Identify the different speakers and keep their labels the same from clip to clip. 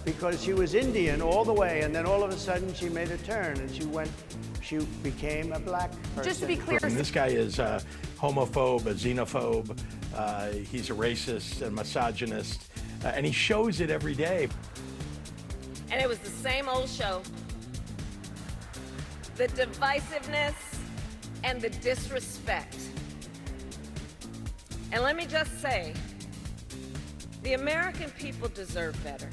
Speaker 1: because she was Indian all the way, and then all of a sudden she made a turn and she became a black person.
Speaker 2: Just to be clear,
Speaker 3: this guy is a homophobe, a xenophobe. He's a racist, a misogynist, and he shows it every day.
Speaker 4: And it was the same old show. The divisiveness and the disrespect. And let me just say, the American people deserve better.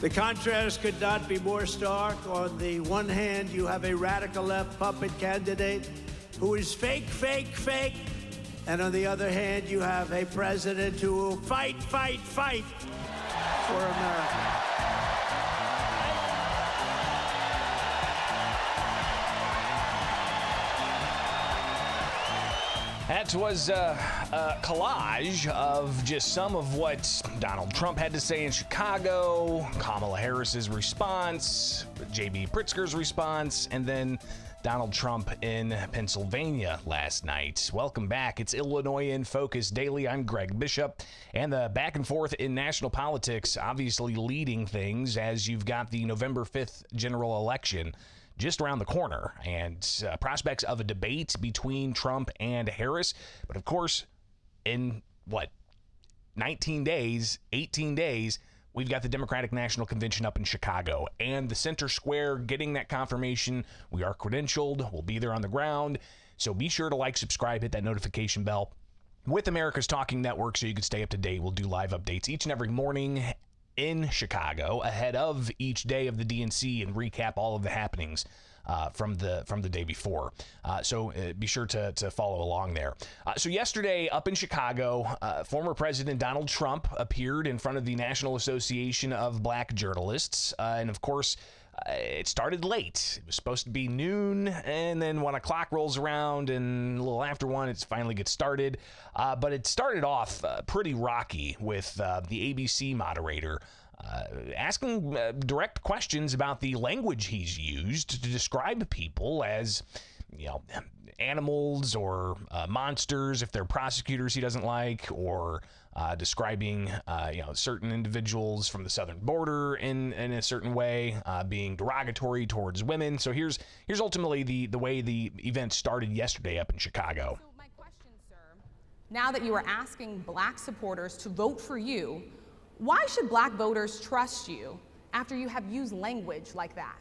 Speaker 1: The contrast could not be more stark. On the one hand, you have a radical left puppet candidate who is fake, fake, fake. And on the other hand, you have a president who will fight, fight, fight for America.
Speaker 5: That was a collage of just some of what Donald Trump had to say in Chicago, Kamala Harris's response, J.B. Pritzker's response, and then Donald Trump in Pennsylvania last night. Welcome back. It's Illinois in Focus Daily. I'm Greg Bishop, and the back and forth in national politics obviously leading things as you've got the November 5th general election just around the corner, and prospects of a debate between Trump and Harris. But of course, in 18 days, we've got the Democratic National Convention up in Chicago, and the Center Square getting that confirmation. We are credentialed. We'll be there on the ground. So be sure to like, subscribe, hit that notification bell with America's Talking Network so you can stay up to date. We'll do live updates each and every morning in Chicago ahead of each day of the DNC and recap all of the happenings from the day before. So be sure to follow along there. So yesterday up in Chicago, former President Donald Trump appeared in front of the National Association of Black Journalists. And of course, it started late. It was supposed to be noon, and then 1 o'clock rolls around, and a little after 1, it finally gets started. But it started off pretty rocky with the ABC moderator asking direct questions about the language he's used to describe people as, animals or monsters if they're prosecutors he doesn't like, or describing certain individuals from the southern border in a certain way, being derogatory towards women. So here's ultimately the way the event started yesterday up in Chicago.
Speaker 2: So my question, sir, now that you are asking black supporters to vote for you, why should black voters trust you after you have used language like that?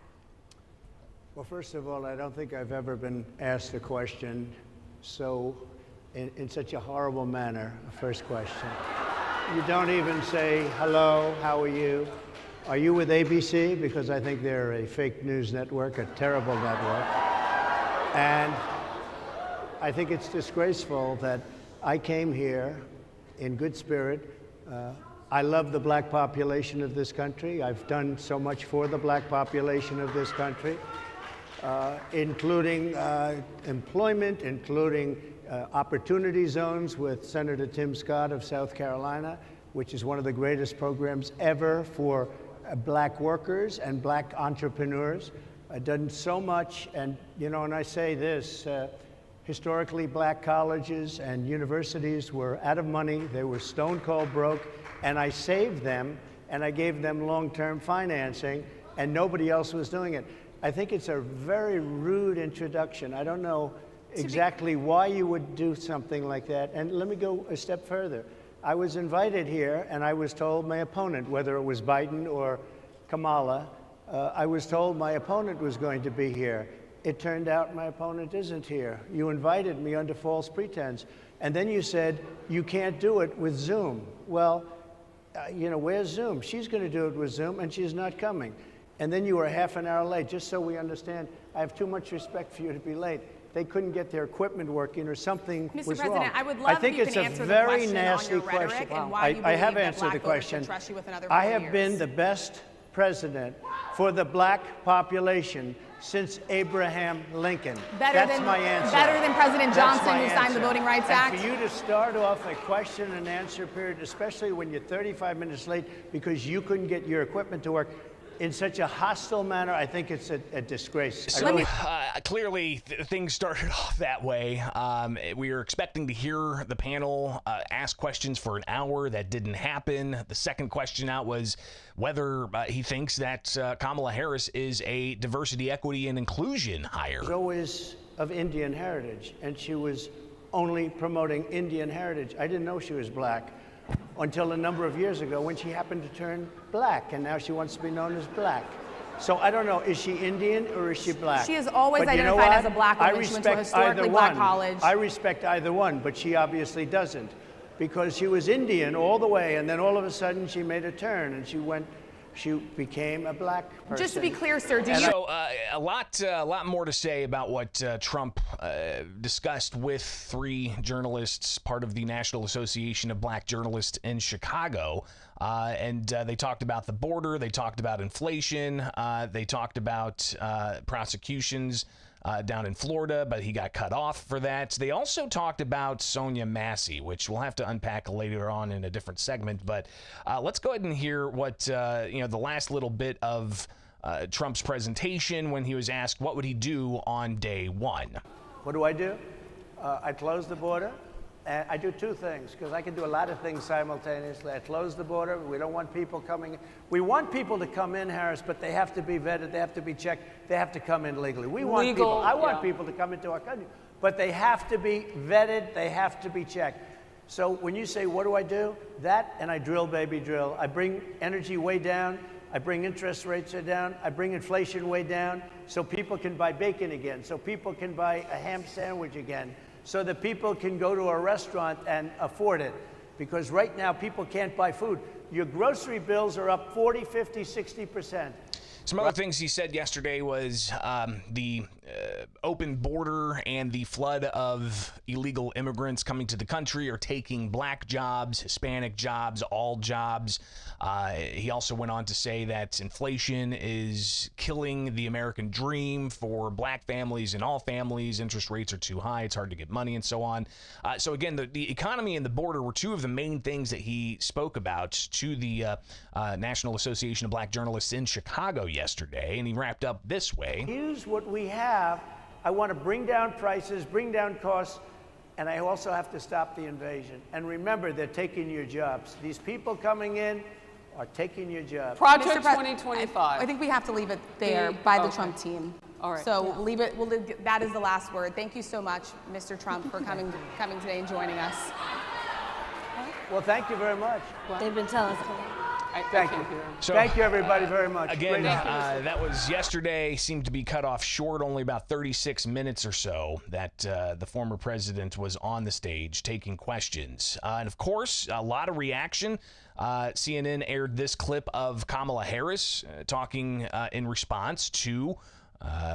Speaker 1: Well, first of all, I don't think I've ever been asked a question in such a horrible manner. First question. You don't even say, hello, how are you? Are you with ABC? Because I think they're a fake news network, a terrible network. And I think it's disgraceful that I came here in good spirit. I love the black population of this country. I've done so much for the black population of this country, including employment, including opportunity zones with Senator Tim Scott of South Carolina, which is one of the greatest programs ever for black workers and black entrepreneurs. I've done so much, and and I say this, historically black colleges and universities were out of money. They were stone cold broke, and I saved them, and I gave them long-term financing, and nobody else was doing it. I think it's a very rude introduction. I don't know exactly why you would do something like that. And let me go a step further. I was invited here, and I was told my opponent, whether it was Biden or Kamala, I was told my opponent was going to be here. It turned out my opponent isn't here. You invited me under false pretense. And then you said, you can't do it with Zoom. Well, where's Zoom? She's going to do it with Zoom, and she's not coming. And then you were half an hour late. Just so we understand, I have too much respect for you to be late. They couldn't get their equipment working, or something was wrong.
Speaker 2: Mr. President, I would love if you can answer the question on your rhetoric and why you believe that black voters should trust you with another 4 years.
Speaker 1: I have been the best president for the black population since Abraham Lincoln. That's my answer.
Speaker 2: Better than President Johnson, who signed the Voting Rights Act?
Speaker 1: And for you to start off a question and answer period, especially when you're 35 minutes late because you couldn't get your equipment to work, in such a hostile manner, I think it's a disgrace.
Speaker 5: So clearly, things started off that way. We were expecting to hear the panel ask questions for an hour. That didn't happen. The second question out was whether he thinks that Kamala Harris is a diversity, equity, and inclusion hire.
Speaker 1: She was always of Indian heritage, and she was only promoting Indian heritage. I didn't know she was black until a number of years ago when she happened to turn black, and now she wants to be known as black. So I don't know, is she Indian or is she black?
Speaker 2: She has always
Speaker 1: But you know
Speaker 2: identified as
Speaker 1: what?
Speaker 2: a black woman.
Speaker 1: I
Speaker 2: She went to a
Speaker 1: respect either
Speaker 2: historically black
Speaker 1: one.
Speaker 2: college.
Speaker 1: I respect either one, but she obviously doesn't, because she was Indian all the way, and then all of a sudden she made a turn and she became a black person.
Speaker 2: Just to be clear, sir, do you?
Speaker 5: So a lot more to say about what Trump discussed with three journalists, part of the National Association of Black Journalists in Chicago. And they talked about the border. They talked about inflation. They talked about prosecutions down in Florida, but he got cut off for that. They also talked about Sonia Massey, which we'll have to unpack later on in a different segment. But let's go ahead and hear what, the last little bit of Trump's presentation when he was asked what would he do on day one.
Speaker 1: What do? I close the border. And I do two things, because I can do a lot of things simultaneously. I close the border. We don't want people coming in. We want people to come in, Harris, but they have to be vetted. They have to be checked. They have to come in legally. We want people. I want people to come into our country, but they have to be vetted. They have to be checked. So when you say, what do? That, and I drill, baby, drill. I bring energy way down. I bring interest rates down. I bring inflation way down so people can buy bacon again, so people can buy a ham sandwich again, so that people can go to a restaurant and afford it. Because right now, people can't buy food. Your grocery bills are up 40, 50, 60%.
Speaker 5: Some other things he said yesterday was the open border and the flood of illegal immigrants coming to the country are taking black jobs, Hispanic jobs, all jobs. He also went on to say that inflation is killing the American dream for black families and all families. Interest rates are too high. It's hard to get money and so on. So again, the economy and the border were two of the main things that he spoke about to the National Association of Black Journalists in Chicago yesterday, and he wrapped up this way.
Speaker 1: Use what we have. I want to bring down prices, bring down costs, and I also have to stop the invasion. And remember, they're taking your jobs. These people coming in are taking your jobs.
Speaker 6: Project
Speaker 2: Mr. Pres-
Speaker 6: 2025.
Speaker 2: I think we have to leave it there by the Trump team.
Speaker 6: All right.
Speaker 2: So leave it. That is the last word. Thank you so much, Mr. Trump, for coming today and joining us.
Speaker 1: Well, thank you very much.
Speaker 7: They've been telling us.
Speaker 1: Thank you.
Speaker 5: So,
Speaker 1: Thank you, everybody, very much.
Speaker 5: Again,
Speaker 1: Great
Speaker 5: that was yesterday. Seemed to be cut off short, only about 36 minutes or so that the former president was on the stage taking questions. And of course, a lot of reaction. CNN aired this clip of Kamala Harris talking in response to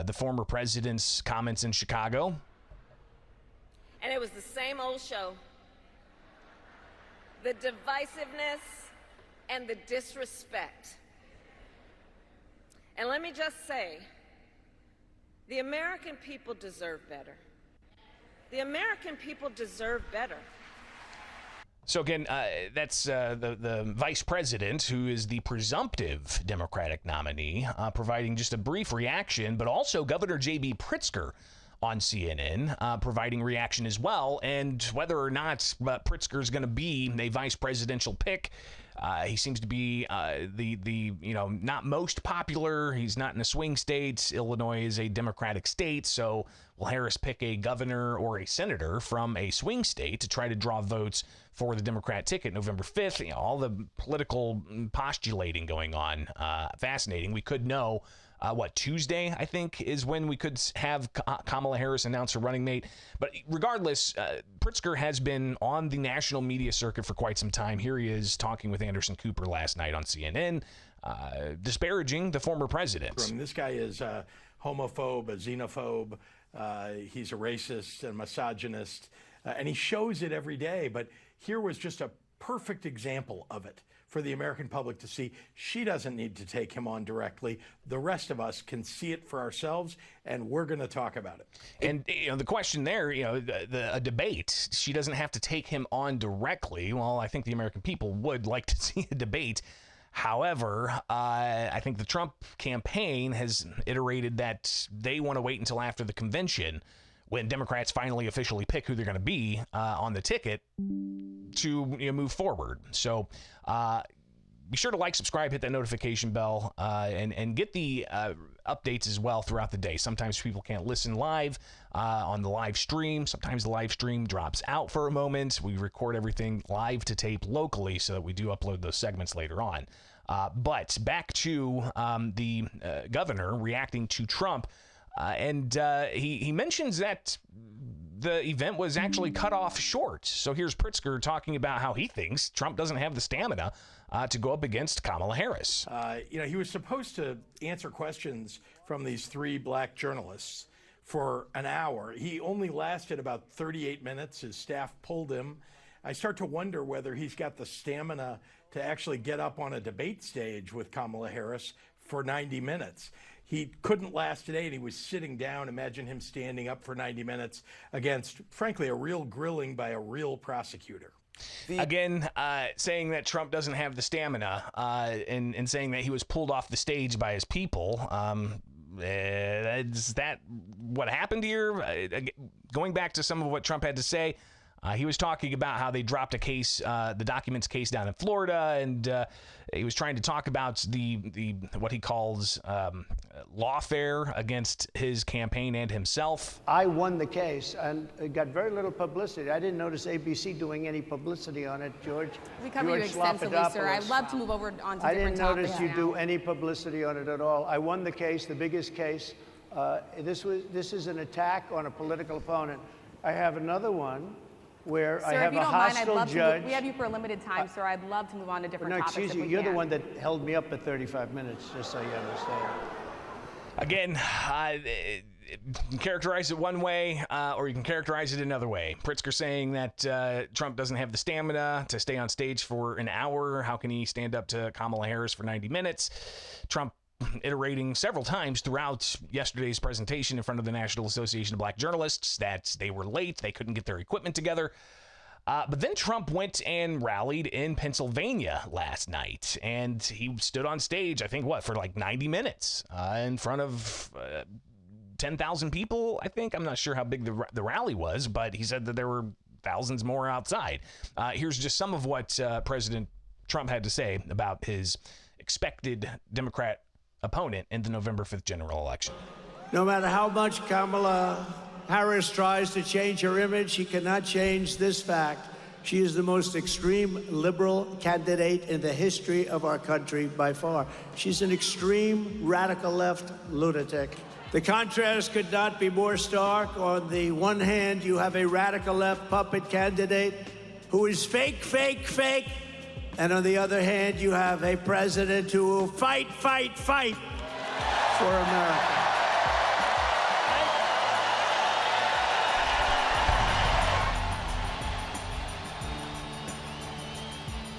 Speaker 5: the former president's comments in Chicago.
Speaker 4: And it was the same old show. The divisiveness and the disrespect. And let me just say, the American people deserve better. The American people deserve better.
Speaker 5: So again, that's the vice president, who is the presumptive Democratic nominee, providing just a brief reaction, but also Governor J.B. Pritzker on CNN, providing reaction as well. And whether or not Pritzker is going to be a vice presidential pick, he seems to be the not most popular. He's not in a swing state. Illinois is a Democratic state, so will Harris pick a governor or a senator from a swing state to try to draw votes for the Democrat ticket November 5th? All the political postulating going on. Fascinating. We could know Tuesday, I think, is when we could have Kamala Harris announce her running mate. But regardless, Pritzker has been on the national media circuit for quite some time. Here he is talking with Anderson Cooper last night on CNN, disparaging the former president.
Speaker 3: This guy is a homophobe, a xenophobe. He's a racist and misogynist, and he shows it every day. But here was just a perfect example of it for the American public to see. She doesn't need to take him on directly. The rest of us can see it for ourselves, and we're going to talk about it.
Speaker 5: And the question there, a debate. She doesn't have to take him on directly. Well, I think the American people would like to see a debate. However, I think the Trump campaign has iterated that they want to wait until after the convention, when Democrats finally officially pick who they're going to be on the ticket, to move forward. So be sure to like, subscribe, hit that notification bell, and get the updates as well throughout the day. Sometimes people can't listen live on the live stream. Sometimes the live stream drops out for a moment. We record everything live to tape locally so that we do upload those segments later on. But back to the governor reacting to Trump. And he mentions that the event was actually cut off short. So here's Pritzker talking about how he thinks Trump doesn't have the stamina to go up against Kamala Harris.
Speaker 3: He was supposed to answer questions from these 3 black journalists for an hour. He only lasted about 38 minutes. His staff pulled him. I start to wonder whether he's got the stamina to actually get up on a debate stage with Kamala Harris for 90 minutes. He couldn't last today, and he was sitting down. Imagine him standing up for 90 minutes against, frankly, a real grilling by a real prosecutor.
Speaker 5: Again, saying that Trump doesn't have the stamina and saying that he was pulled off the stage by his people. Is that what happened here? Going back to some of what Trump had to say, he was talking about how they dropped a case, the documents case down in Florida, and he was trying to talk about the what he calls lawfare against his campaign and himself.
Speaker 1: I won the case, and it got very little publicity. I didn't notice ABC doing any publicity on it, George.
Speaker 2: We cover you extensively, sir. I'd love to move over on to different topics.
Speaker 1: I didn't notice you do any publicity on it at all. I won the case, the biggest case. This is an attack on a political opponent. I have another one where
Speaker 2: sir,
Speaker 1: I have a hostile judge.
Speaker 2: We have you for a limited time, sir. I'd love to move on to different topics.
Speaker 1: Excuse you, you're the one that held me up for 35 minutes, just so you understand.
Speaker 5: Again, you can characterize it one way, or you can characterize it another way. Pritzker saying that Trump doesn't have the stamina to stay on stage for an hour. How can he stand up to Kamala Harris for 90 minutes? Trump iterating several times throughout yesterday's presentation in front of the National Association of Black Journalists that they were late, they couldn't get their equipment together. But then Trump went and rallied in Pennsylvania last night, and he stood on stage, I think, for like 90 minutes in front of 10,000 people, I think. I'm not sure how big the rally was, but he said that there were thousands more outside. Here's just some of what President Trump had to say about his expected Democrat opponent in the November 5th general election.
Speaker 6: No matter how much Kamala Harris tries to change her image, she cannot change this fact. She is the most extreme liberal candidate in the history of our country by far. She's an extreme radical left lunatic. The contrast could not be more stark. On the one hand, you have a radical left puppet candidate who is fake, fake, fake. And on the other hand, you have a president who will fight, fight, fight for America.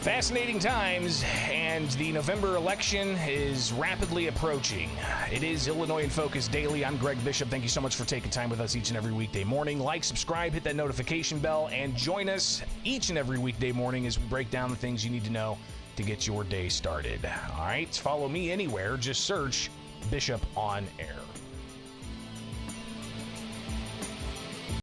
Speaker 5: Fascinating times, and the November election is rapidly approaching. It is Illinois in Focus Daily. I'm Greg Bishop. Thank you so much for taking time with us each and every weekday morning. Like, subscribe, hit that notification bell, and join us each and every weekday morning as we break down the things you need to know to get your day started. All right, follow me anywhere. Just search Bishop on Air.